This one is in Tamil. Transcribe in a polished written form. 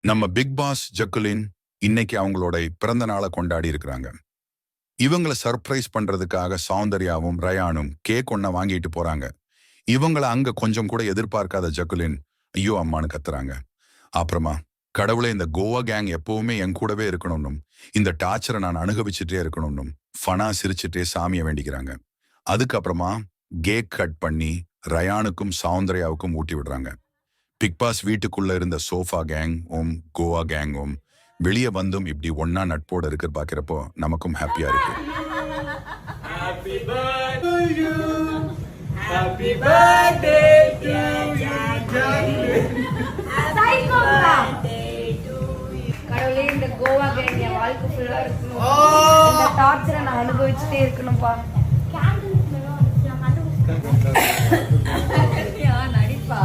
நம்ம பிக் பாஸ் ஜக்குலின் இன்னைக்கு அவங்களோட பிறந்த நாளை கொண்டாடி இருக்கிறாங்க. இவங்களை சர்ப்ரைஸ் பண்றதுக்காக சௌந்தர்யாவும் ரயானும் கேக் ஒன்ன வாங்கிட்டு போறாங்க. இவங்கள அங்க கொஞ்சம் கூட எதிர்பார்க்காத ஜக்குலின் ஐயோ அம்மானு கத்துறாங்க. அப்புறமா கடவுளை இந்த கோவா கேங் எப்பவுமே என் கூடவே இருக்கணும்னும் இந்த டார்ச்சரை நான் அனுபவிச்சுட்டே இருக்கணும்னும் ஃபனா சிரிச்சுட்டே சாமியை வேண்டிக்கிறாங்க. அதுக்கப்புறமா கேக் கட் பண்ணி ரயானுக்கும் சௌந்தர்யாவுக்கும் ஊட்டி விடுறாங்க. பிக் பாஸ் வீட்டுக்குள்ள இருந்த சோஃபா கேங்கும் கோவா கேங்கும் வெளியே வந்தும் இப்படி ஒன்னா நட்போட இருக்கு பாக்கிறப்போ நமக்கும் ஹாப்பியா இருக்கு. கடவுளே இந்த கோவா கேங் என் வாழ்க்கை ஃபுல்லா இருக்கணும். இந்த டார்ச்சரை நான் அனுபவிச்சுட்டே இருக்கணும்ப்பா. நடிப்பா